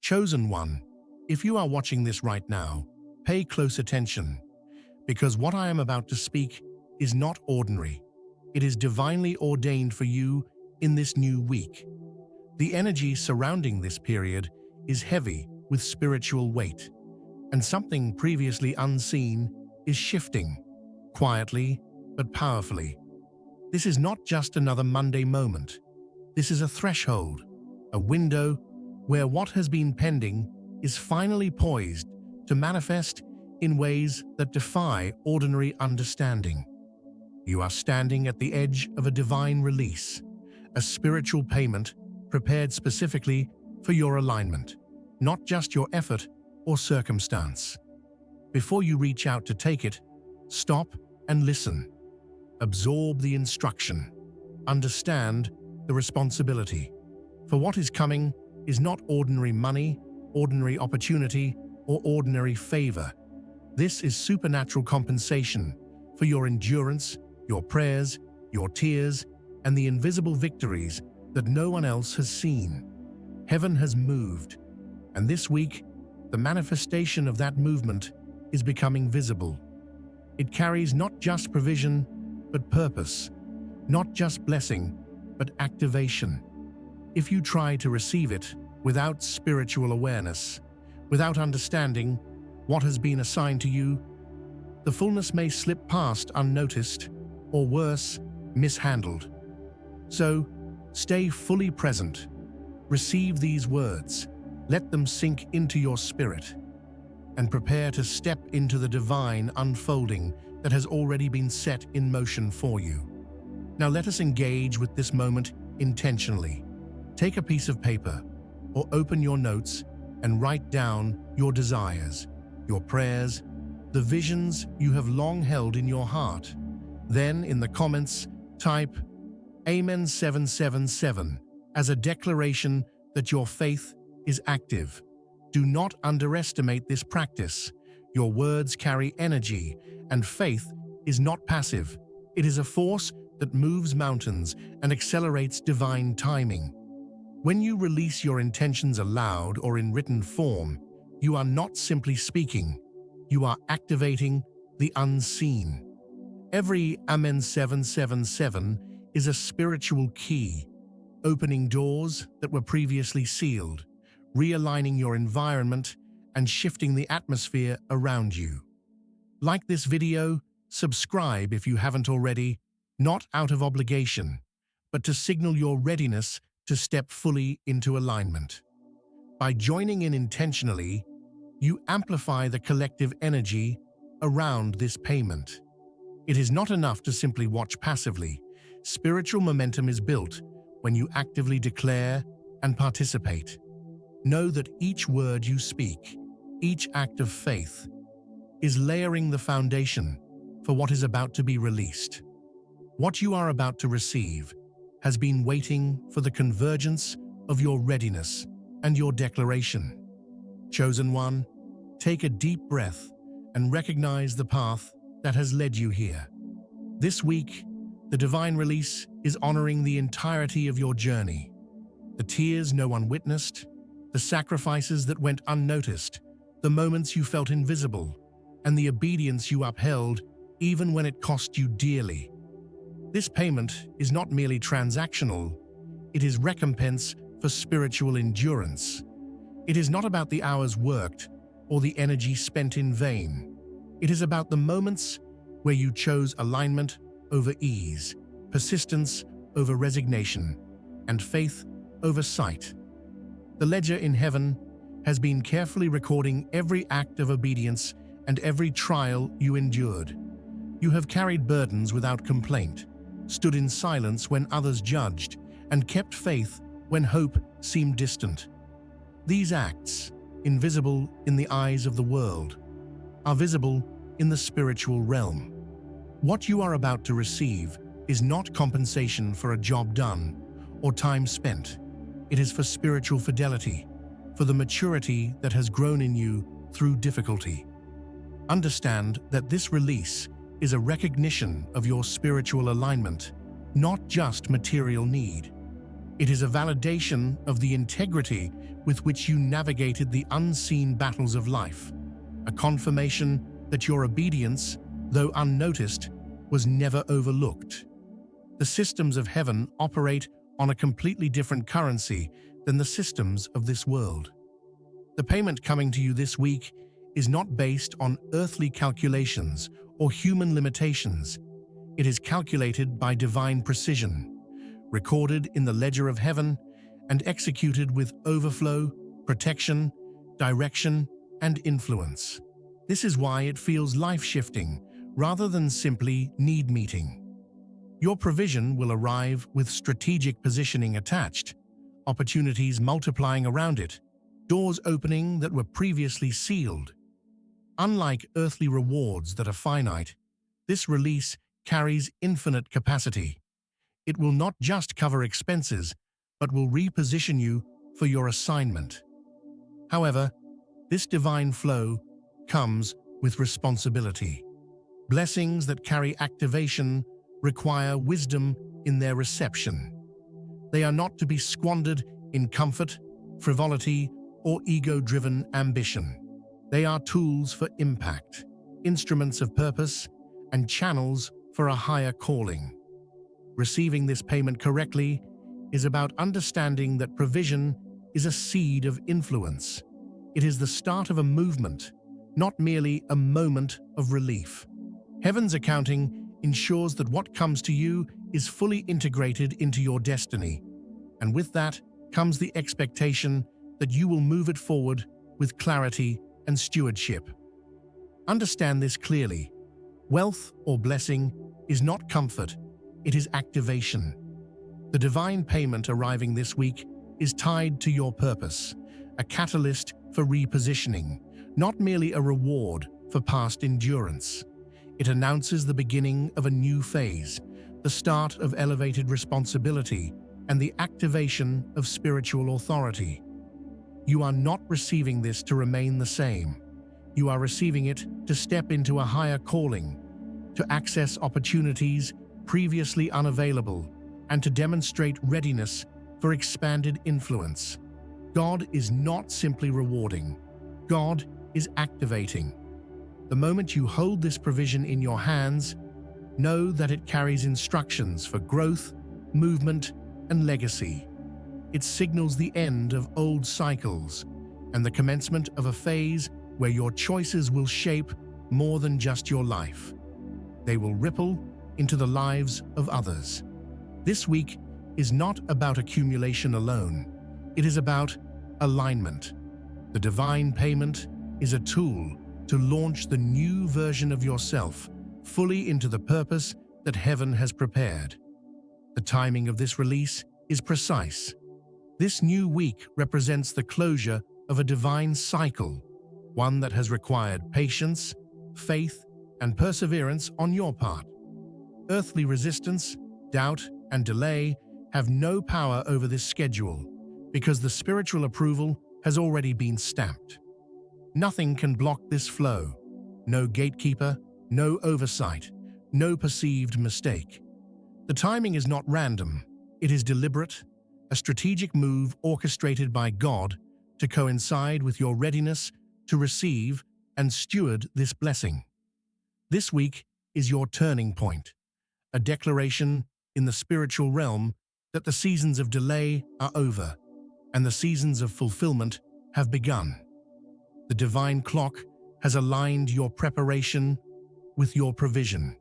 Chosen one, if you are watching this right now, pay close attention, because what I am about to speak is not ordinary. It is divinely ordained for you in this new week. The energy surrounding this period is heavy with spiritual weight, and something previously unseen is shifting, quietly but powerfully. This is not just another Monday moment. This is a threshold, a window where what has been pending is finally poised to manifest in ways that defy ordinary understanding. You are standing at the edge of a divine release, a spiritual payment prepared specifically for your alignment, not just your effort or circumstance. Before you reach out to take it, stop and listen. Absorb the instruction. Understand the responsibility. For what is coming is not ordinary money, ordinary opportunity, or ordinary favor. This is supernatural compensation for your endurance, your prayers, your tears, and the invisible victories that no one else has seen. Heaven has moved, and this week, the manifestation of that movement is becoming visible. It carries not just provision, but purpose, not just blessing, but activation. If you try to receive it without spiritual awareness, without understanding what has been assigned to you, the fullness may slip past unnoticed, or worse, mishandled. So, stay fully present. Receive these words, let them sink into your spirit, and prepare to step into the divine unfolding that has already been set in motion for you. Now let us engage with this moment intentionally. Take a piece of paper or open your notes and write down your desires, your prayers, the visions you have long held in your heart. Then in the comments, type Amen 777 as a declaration that your faith is active. Do not underestimate this practice. Your words carry energy, and faith is not passive. It is a force that moves mountains and accelerates divine timing. When you release your intentions aloud or in written form, you are not simply speaking, you are activating the unseen. Every Amen 777 is a spiritual key, opening doors that were previously sealed, realigning your environment, and shifting the atmosphere around you. Like this video, subscribe if you haven't already, not out of obligation, but to signal your readiness to step fully into alignment. By joining in intentionally, you amplify the collective energy around this payment. It is not enough to simply watch passively. Spiritual momentum is built when you actively declare and participate. Know that each word you speak, each act of faith, is layering the foundation for what is about to be released. What you are about to receive has been waiting for the convergence of your readiness and your declaration. Chosen one, take a deep breath and recognize the path that has led you here. This week, the divine release is honoring the entirety of your journey. The tears no one witnessed, the sacrifices that went unnoticed, the moments you felt invisible, and the obedience you upheld even when it cost you dearly. This payment is not merely transactional, it is recompense for spiritual endurance. It is not about the hours worked or the energy spent in vain. It is about the moments where you chose alignment over ease, persistence over resignation, and faith over sight. The ledger in heaven has been carefully recording every act of obedience and every trial you endured. You have carried burdens without complaint, stood in silence when others judged, and kept faith when hope seemed distant. These acts, invisible in the eyes of the world, are visible in the spiritual realm. What you are about to receive is not compensation for a job done or time spent. It is for spiritual fidelity, for the maturity that has grown in you through difficulty. Understand that this release is a recognition of your spiritual alignment, not just material need. It is a validation of the integrity with which you navigated the unseen battles of life, a confirmation that your obedience, though unnoticed, was never overlooked. The systems of heaven operate on a completely different currency than the systems of this world. The payment coming to you this week is not based on earthly calculations or human limitations. It is calculated by divine precision, recorded in the ledger of heaven, and executed with overflow, protection, direction, and influence. This is why it feels life-shifting rather than simply need-meeting. Your provision will arrive with strategic positioning attached, opportunities multiplying around it, doors opening that were previously sealed. Unlike earthly rewards that are finite, this release carries infinite capacity. It will not just cover expenses, but will reposition you for your assignment. However, this divine flow comes with responsibility. Blessings that carry activation require wisdom in their reception. They are not to be squandered in comfort, frivolity, or ego-driven ambition. They are tools for impact, instruments of purpose, and channels for a higher calling. Receiving this payment correctly is about understanding that provision is a seed of influence. It is the start of a movement, not merely a moment of relief. Heaven's accounting ensures that what comes to you is fully integrated into your destiny, and with that comes the expectation that you will move it forward with clarity and stewardship. Understand this clearly. Wealth or blessing is not comfort, it is activation. The divine payment arriving this week is tied to your purpose, a catalyst for repositioning, not merely a reward for past endurance. It announces the beginning of a new phase, the start of elevated responsibility, and the activation of spiritual authority. You are not receiving this to remain the same. You are receiving it to step into a higher calling, to access opportunities previously unavailable, and to demonstrate readiness for expanded influence. God is not simply rewarding. God is activating. The moment you hold this provision in your hands, know that it carries instructions for growth, movement, and legacy. It signals the end of old cycles and the commencement of a phase where your choices will shape more than just your life. They will ripple into the lives of others. This week is not about accumulation alone. It is about alignment. The divine payment is a tool to launch the new version of yourself fully into the purpose that heaven has prepared. The timing of this release is precise. This new week represents the closure of a divine cycle, one that has required patience, faith, and perseverance on your part. Earthly resistance, doubt, and delay have no power over this schedule because the spiritual approval has already been stamped. Nothing can block this flow. No gatekeeper, no oversight, no perceived mistake. The timing is not random. It is deliberate, a strategic move orchestrated by God to coincide with your readiness to receive and steward this blessing. This week is your turning point, a declaration in the spiritual realm that the seasons of delay are over and the seasons of fulfillment have begun. The divine clock has aligned your preparation with your provision.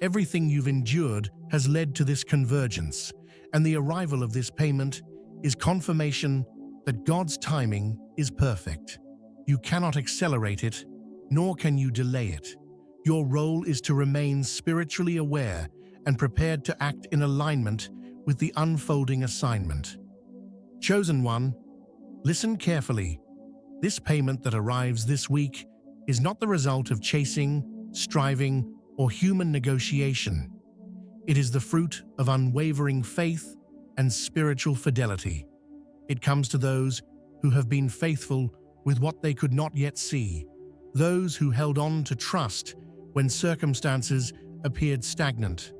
Everything you've endured has led to this convergence, and the arrival of this payment is confirmation that God's timing is perfect. You cannot accelerate it, nor can you delay it. Your role is to remain spiritually aware and prepared to act in alignment with the unfolding assignment. Chosen one, listen carefully. This payment that arrives this week is not the result of chasing, striving, or human negotiation. It is the fruit of unwavering faith and spiritual fidelity. It comes to those who have been faithful with what they could not yet see, those who held on to trust when circumstances appeared stagnant,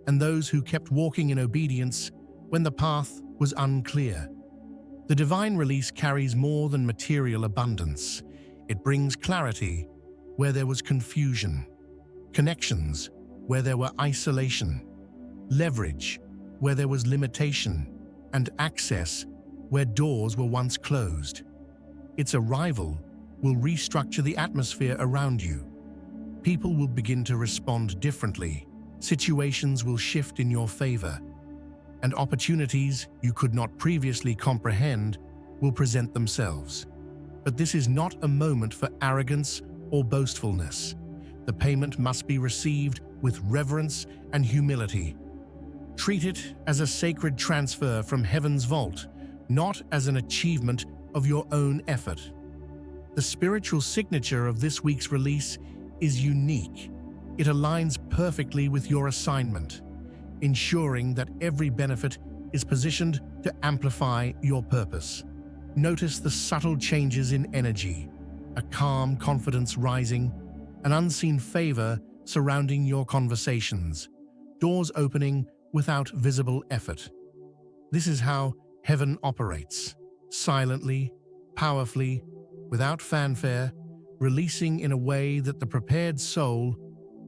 and those who kept walking in obedience when the path was unclear. The divine release carries more than material abundance. It brings clarity where there was confusion, connections where there were isolation, leverage where there was limitation, and access where doors were once closed. Its arrival will restructure the atmosphere around you. People will begin to respond differently, situations will shift in your favor, and opportunities you could not previously comprehend will present themselves. But this is not a moment for arrogance or boastfulness. The payment must be received with reverence and humility. Treat it as a sacred transfer from heaven's vault, not as an achievement of your own effort. The spiritual signature of this week's release is unique. It aligns perfectly with your assignment, ensuring that every benefit is positioned to amplify your purpose. Notice the subtle changes in energy, a calm confidence rising, an unseen favor surrounding your conversations, doors opening without visible effort. This is how heaven operates, silently, powerfully, without fanfare, releasing in a way that the prepared soul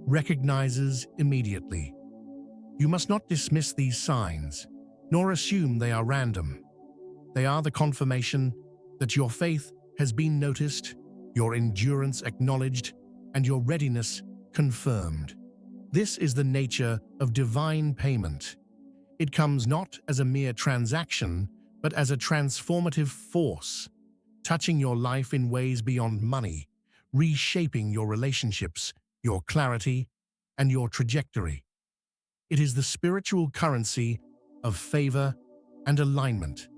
recognizes immediately. You must not dismiss these signs, nor assume they are random. They are the confirmation that your faith has been noticed, your endurance acknowledged, and your readiness confirmed. This is the nature of divine payment. It comes not as a mere transaction, but as a transformative force, touching your life in ways beyond money, reshaping your relationships, your clarity, and your trajectory. It is the spiritual currency of favor and alignment,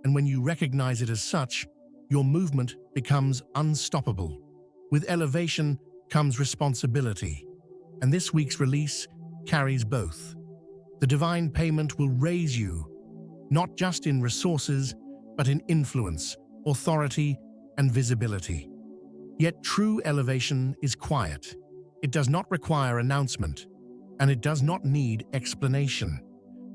and when you recognize it as such, your movement becomes unstoppable. With elevation comes responsibility, and this week's release carries both. The divine payment will raise you, not just in resources, but in influence, authority, and visibility. Yet true elevation is quiet. It does not require announcement, and it does not need explanation.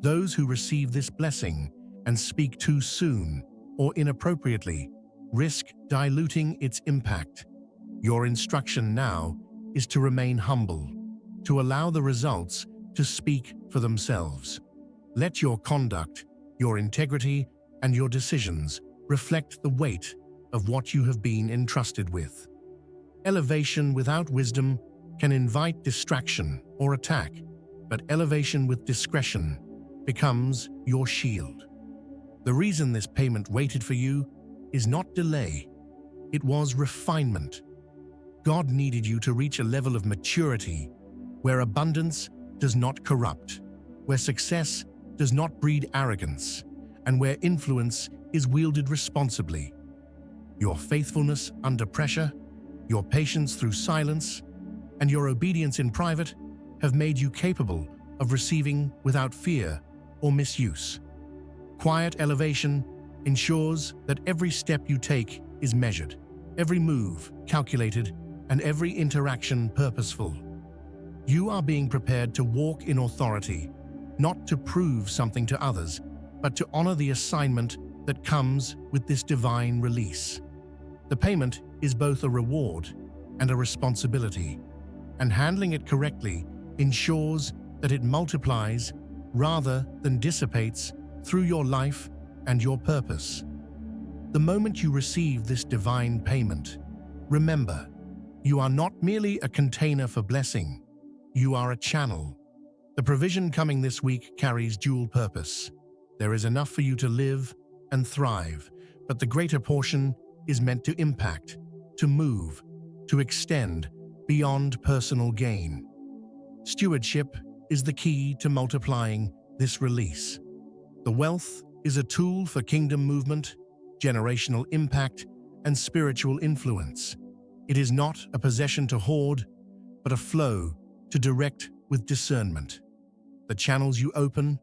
Those who receive this blessing and speak too soon or inappropriately risk diluting its impact. Your instruction now is to remain humble, to allow the results to speak for themselves. Let your conduct, your integrity, and your decisions reflect the weight of what you have been entrusted with. Elevation without wisdom can invite distraction or attack, but elevation with discretion becomes your shield. The reason this payment waited for you is not delay, it was refinement. God needed you to reach a level of maturity where abundance does not corrupt, where success does not breed arrogance, and where influence is wielded responsibly. Your faithfulness under pressure, your patience through silence, and your obedience in private have made you capable of receiving without fear or misuse. Quiet elevation ensures that every step you take is measured, every move calculated, and every interaction purposeful. You are being prepared to walk in authority, not to prove something to others, but to honor the assignment that comes with this divine release. The payment is both a reward and a responsibility, and handling it correctly ensures that it multiplies rather than dissipates through your life and your purpose. The moment you receive this divine payment, remember, you are not merely a container for blessing, you are a channel. The provision coming this week carries dual purpose. There is enough for you to live and thrive, but the greater portion is meant to impact, to move, to extend beyond personal gain. Stewardship is the key to multiplying this release. The wealth is a tool for kingdom movement, generational impact, and spiritual influence. It is not a possession to hoard, but a flow to direct with discernment. The channels you open,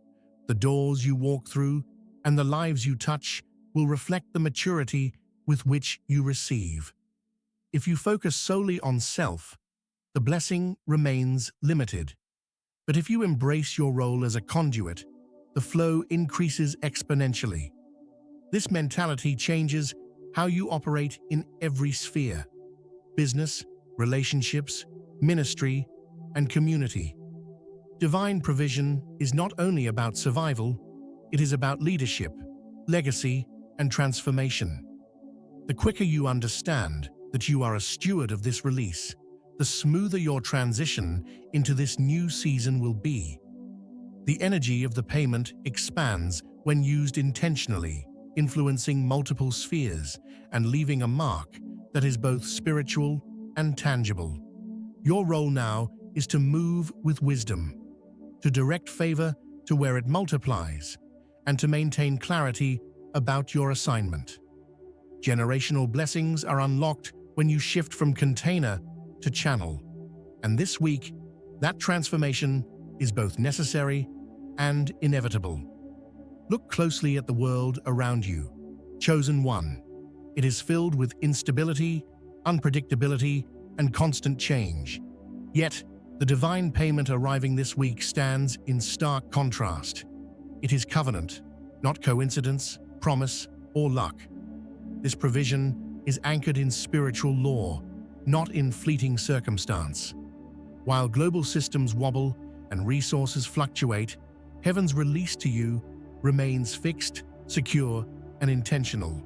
the doors you walk through, and the lives you touch will reflect the maturity with which you receive. If you focus solely on self, the blessing remains limited. But if you embrace your role as a conduit, the flow increases exponentially. This mentality changes how you operate in every sphere: business, relationships, ministry, and community. Divine provision is not only about survival, it is about leadership, legacy, and transformation. The quicker you understand that you are a steward of this release, the smoother your transition into this new season will be. The energy of the payment expands when used intentionally, influencing multiple spheres and leaving a mark that is both spiritual and tangible. Your role now is to move with wisdom, to direct favor to where it multiplies, and to maintain clarity about your assignment. Generational blessings are unlocked when you shift from container to channel. And this week, that transformation is both necessary and inevitable. Look closely at the world around you. Chosen one. It is filled with instability, unpredictability, and constant change. Yet, the divine payment arriving this week stands in stark contrast. It is covenant, not coincidence, promise, or luck. This provision is anchored in spiritual law, not in fleeting circumstance. While global systems wobble and resources fluctuate, heaven's release to you remains fixed, secure, and intentional.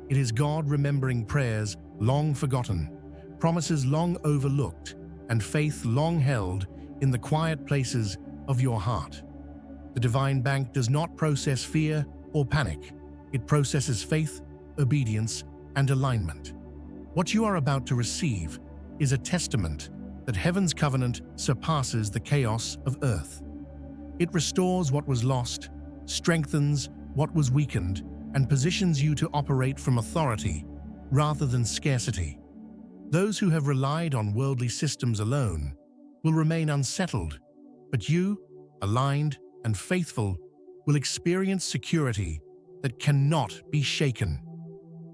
It is God remembering prayers long forgotten, promises long overlooked, and faith long held in the quiet places of your heart. The divine bank does not process fear or panic. It processes faith, obedience, and alignment. What you are about to receive is a testament that heaven's covenant surpasses the chaos of earth. It restores what was lost, strengthens what was weakened, and positions you to operate from authority rather than scarcity. Those who have relied on worldly systems alone will remain unsettled, but you, aligned and faithful, will experience security that cannot be shaken.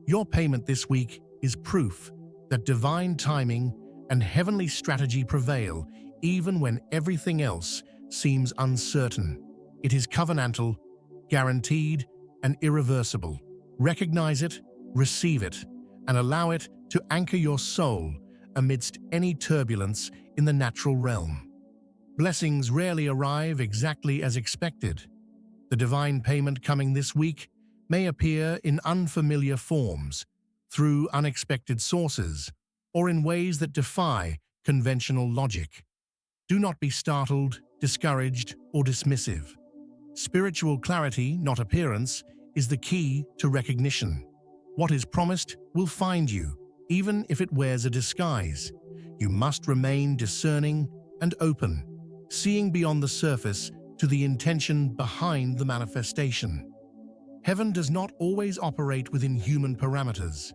Your payment this week is proof that divine timing and heavenly strategy prevail even when everything else seems uncertain. It is covenantal, guaranteed, and irreversible. Recognize it, receive it, and allow it to anchor your soul amidst any turbulence in the natural realm. Blessings rarely arrive exactly as expected. The divine payment coming this week may appear in unfamiliar forms, through unexpected sources, or in ways that defy conventional logic. Do not be startled, discouraged, or dismissive. Spiritual clarity, not appearance, is the key to recognition. What is promised will find you, even if it wears a disguise. You must remain discerning and open, seeing beyond the surface to the intention behind the manifestation. Heaven does not always operate within human parameters.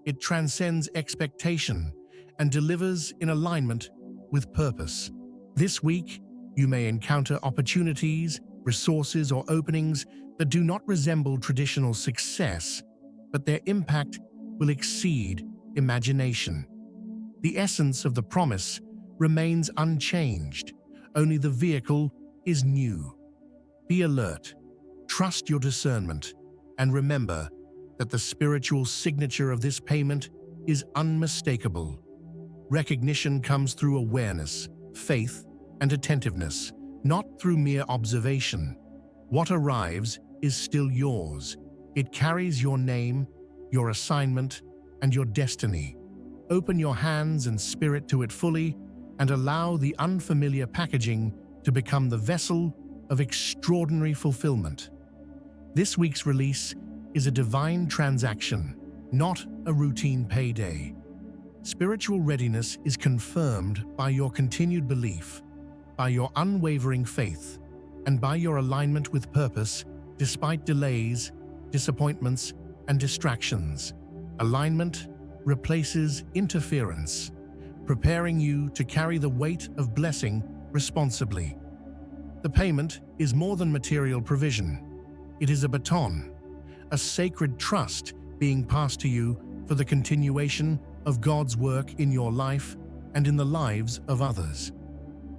It transcends expectation and delivers in alignment with purpose. This week, you may encounter opportunities, resources, or openings that do not resemble traditional success, but their impact will exceed imagination. The essence of the promise remains unchanged, only the vehicle is new. Be alert, trust your discernment, and remember that the spiritual signature of this payment is unmistakable. Recognition comes through awareness, faith, and attentiveness, not through mere observation. What arrives is still yours. It carries your name, your assignment, and your destiny. Open your hands and spirit to it fully, and allow the unfamiliar packaging to become the vessel of extraordinary fulfillment. This week's release is a divine transaction, not a routine payday. Spiritual readiness is confirmed by your continued belief, by your unwavering faith, and by your alignment with purpose despite delays, disappointments, and distractions. Alignment replaces interference, preparing you to carry the weight of blessing responsibly. The payment is more than material provision. It is a baton, a sacred trust being passed to you for the continuation of God's work in your life and in the lives of others.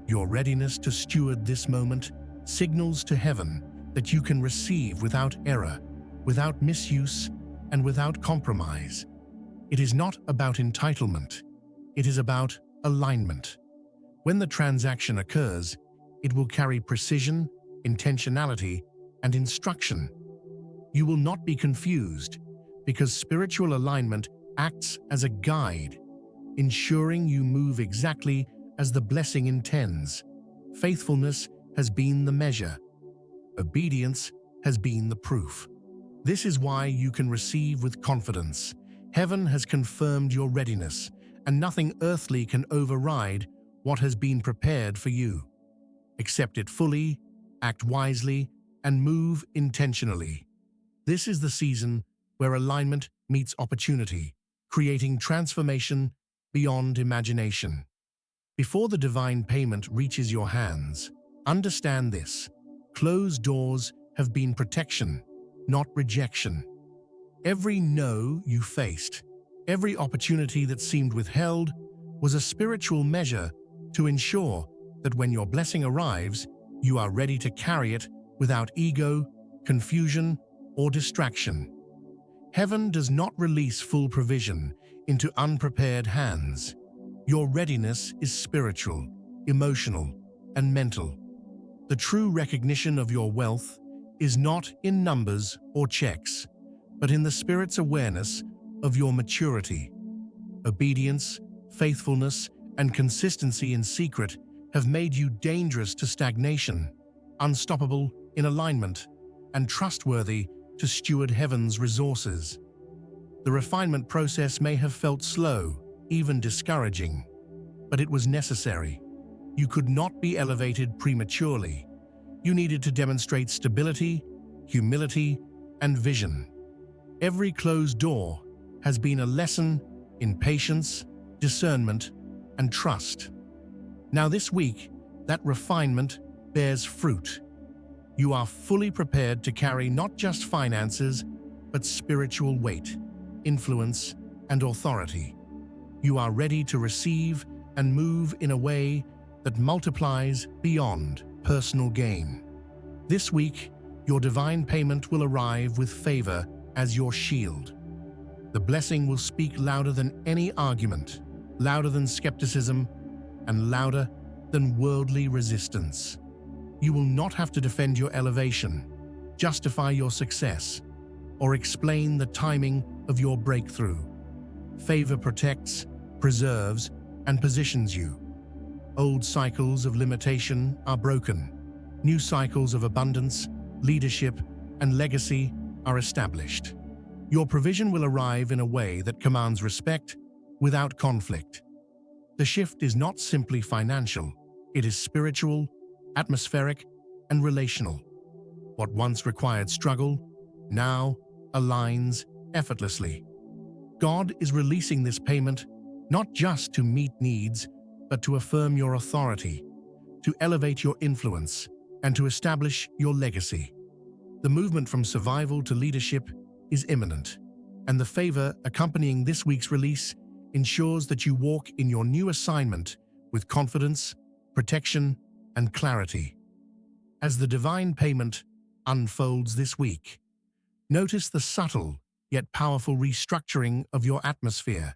Your readiness to steward this moment signals to heaven that you can receive without error, without misuse, and without compromise. It is not about entitlement. It is about alignment. When the transaction occurs, it will carry precision, intentionality, and instruction. You will not be confused because spiritual alignment acts as a guide, ensuring you move exactly as the blessing intends. Faithfulness has been the measure. Obedience has been the proof. This is why you can receive with confidence. Heaven has confirmed your readiness, and nothing earthly can override what has been prepared for you. Accept it fully, act wisely, and move intentionally. This is the season where alignment meets opportunity, creating transformation beyond imagination. Before the divine payment reaches your hands, understand this: closed doors have been protection, not rejection. Every no you faced, every opportunity that seemed withheld, was a spiritual measure to ensure that when your blessing arrives, you are ready to carry it without ego, confusion, or distraction. Heaven does not release full provision into unprepared hands. Your readiness is spiritual, emotional, and mental. The true recognition of your wealth is not in numbers or checks, but in the Spirit's awareness of your maturity. Obedience, faithfulness, and consistency in secret have made you dangerous to stagnation, unstoppable in alignment, and trustworthy to steward heaven's resources. The refinement process may have felt slow, even discouraging, but it was necessary. You could not be elevated prematurely. You needed to demonstrate stability, humility, and vision. Every closed door has been a lesson in patience, discernment, and trust. Now this week, that refinement bears fruit. You are fully prepared to carry not just finances, but spiritual weight, influence, and authority. You are ready to receive and move in a way that multiplies beyond personal gain. This week, your divine payment will arrive with favor as your shield. The blessing will speak louder than any argument, louder than skepticism, and louder than worldly resistance. You will not have to defend your elevation, justify your success, or explain the timing of your breakthrough. Favor protects, preserves, and positions you. Old cycles of limitation are broken. New cycles of abundance, leadership, and legacy are established. Your provision will arrive in a way that commands respect without conflict. The shift is not simply financial, it is spiritual, atmospheric, and relational. What once required struggle now aligns effortlessly. God is releasing this payment not just to meet needs, but to affirm your authority, to elevate your influence, and to establish your legacy. The movement from survival to leadership is imminent, and the favor accompanying this week's release ensures that you walk in your new assignment with confidence, protection, and clarity. As the divine payment unfolds this week, notice the subtle yet powerful restructuring of your atmosphere.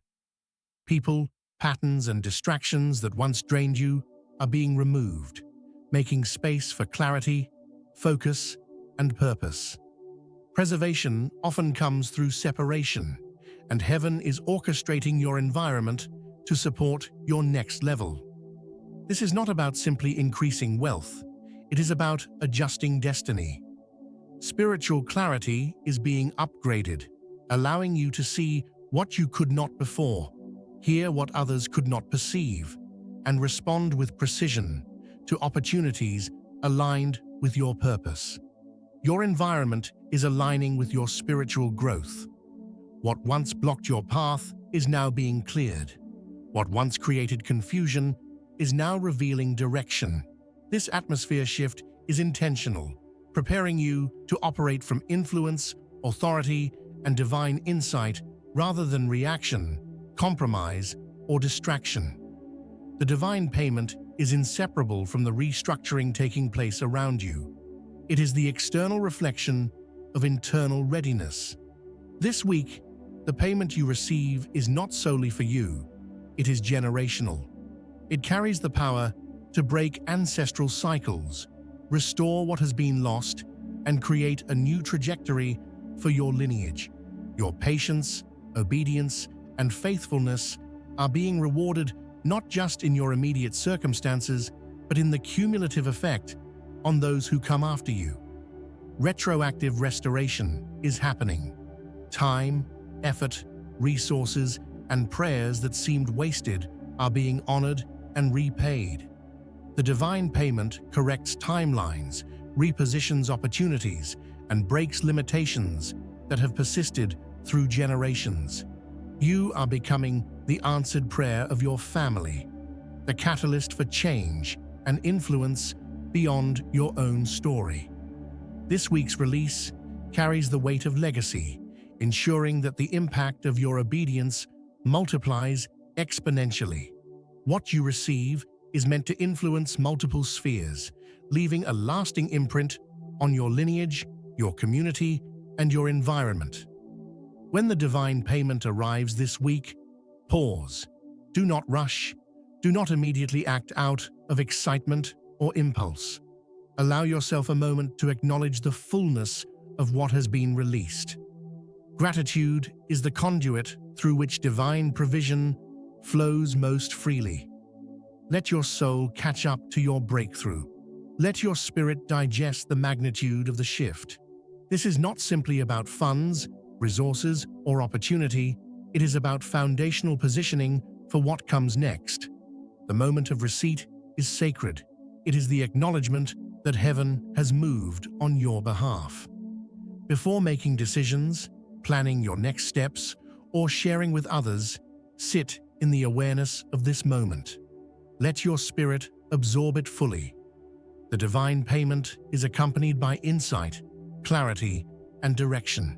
People, patterns, and distractions that once drained you are being removed, making space for clarity, focus, and purpose. Preservation often comes through separation, and heaven is orchestrating your environment to support your next level. This is not about simply increasing wealth, it is about adjusting destiny. Spiritual clarity is being upgraded, allowing you to see what you could not before, hear what others could not perceive, and respond with precision to opportunities aligned with your purpose. Your environment is aligning with your spiritual growth. What once blocked your path is now being cleared. What once created confusion is now revealing direction. This atmosphere shift is intentional, preparing you to operate from influence, authority, and divine insight rather than reaction, compromise, or distraction. The divine payment is inseparable from the restructuring taking place around you. It is the external reflection of internal readiness. This week, the payment you receive is not solely for you, it is generational. It carries the power to break ancestral cycles, restore what has been lost, and create a new trajectory for your lineage. Your patience, obedience, and faithfulness are being rewarded not just in your immediate circumstances, but in the cumulative effect on those who come after you. Retroactive restoration is happening. Time, effort, resources, and prayers that seemed wasted are being honored and repaid. The divine payment corrects timelines, repositions opportunities, and breaks limitations that have persisted through generations. You are becoming the answered prayer of your family, the catalyst for change and influence beyond your own story. This week's release carries the weight of legacy, ensuring that the impact of your obedience multiplies exponentially. What you receive is meant to influence multiple spheres, leaving a lasting imprint on your lineage, your community, and your environment. When the divine payment arrives this week, pause. Do not rush. Do not immediately act out of excitement or impulse. Allow yourself a moment to acknowledge the fullness of what has been released. Gratitude is the conduit through which divine provision flows most freely. Let your soul catch up to your breakthrough. Let your spirit digest the magnitude of the shift. This is not simply about funds, resources, or opportunity. It is about foundational positioning for what comes next. The moment of receipt is sacred. It is the acknowledgement that heaven has moved on your behalf. Before making decisions, planning your next steps, or sharing with others, sit in the awareness of this moment. Let your spirit absorb it fully. The divine payment is accompanied by insight, clarity, and direction.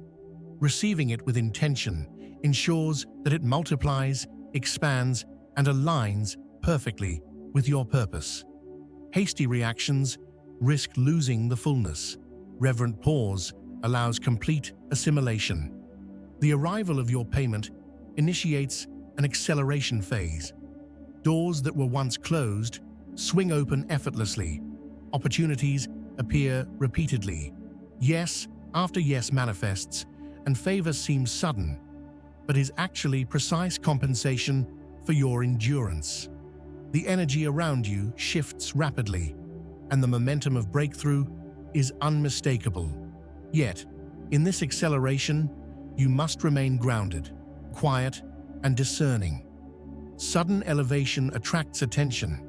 Receiving it with intention ensures that it multiplies, expands, and aligns perfectly with your purpose. Hasty reactions risk losing the fullness. Reverent pause allows complete assimilation. The arrival of your payment initiates an acceleration phase. Doors that were once closed swing open effortlessly. Opportunities appear repeatedly. Yes after yes manifests, and favor seems sudden, but is actually precise compensation for your endurance. The energy around you shifts rapidly, and the momentum of breakthrough is unmistakable. Yet, in this acceleration, you must remain grounded, quiet, and discerning. Sudden elevation attracts attention,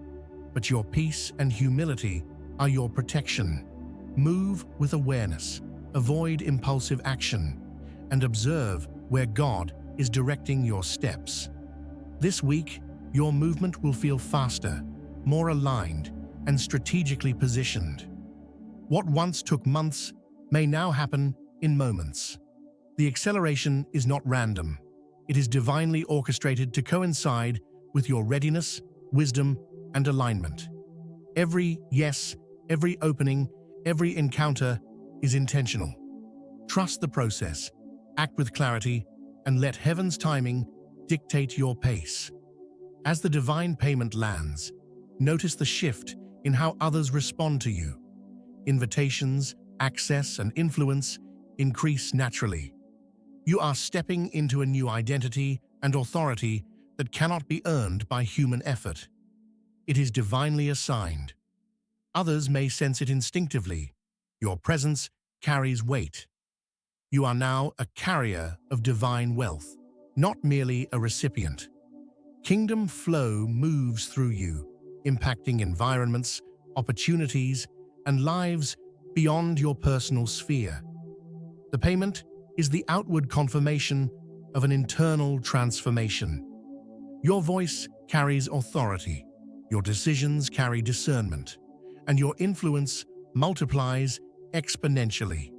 but your peace and humility are your protection. Move with awareness, avoid impulsive action, and observe where God is directing your steps. This week, your movement will feel faster, more aligned, and strategically positioned. What once took months may now happen in moments. The acceleration is not random. It is divinely orchestrated to coincide with your readiness, wisdom, and alignment. Every yes, every opening, every encounter is intentional. Trust the process, act with clarity, and let heaven's timing dictate your pace. As the divine payment lands, notice the shift in how others respond to you. Invitations, access, and influence increase naturally. You are stepping into a new identity and authority that cannot be earned by human effort. It is divinely assigned. Others may sense it instinctively. Your presence carries weight. You are now a carrier of divine wealth, not merely a recipient. Kingdom flow moves through you, impacting environments, opportunities, and lives beyond your personal sphere. The payment is the outward confirmation of an internal transformation. Your voice carries authority, your decisions carry discernment, and your influence multiplies exponentially.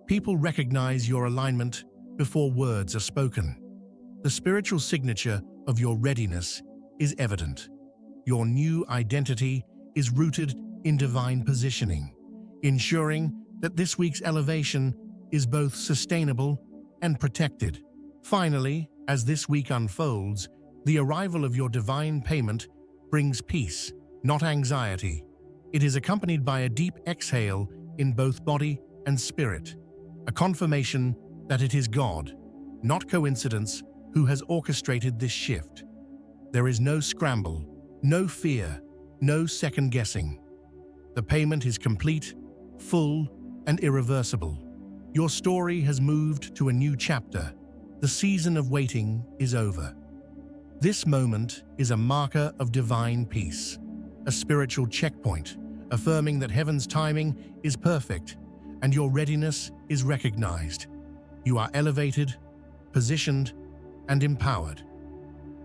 People recognize your alignment before words are spoken. The spiritual signature of your readiness is evident. Your new identity is rooted in divine positioning, ensuring that this week's elevation is both sustainable and protected. Finally, as this week unfolds, the arrival of your divine payment brings peace, not anxiety. It is accompanied by a deep exhale in both body and spirit, a confirmation that it is God, not coincidence, who has orchestrated this shift. There is no scramble, no fear, no second guessing. The payment is complete, full, and irreversible. Your story has moved to a new chapter. The season of waiting is over. This moment is a marker of divine peace, a spiritual checkpoint, affirming that heaven's timing is perfect and your readiness is recognized. You are elevated, positioned, and empowered.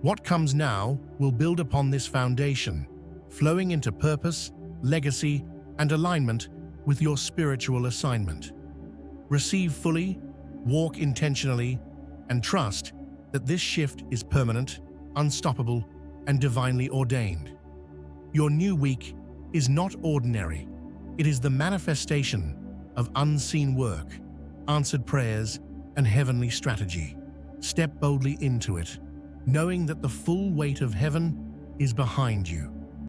What comes now will build upon this foundation, flowing into purpose, legacy, and alignment with your spiritual assignment. Receive fully, walk intentionally, and trust that this shift is permanent, unstoppable, and divinely ordained. Your new week is not ordinary. It is the manifestation of unseen work, answered prayers, and heavenly strategy. Step boldly into it, knowing that the full weight of heaven is behind you.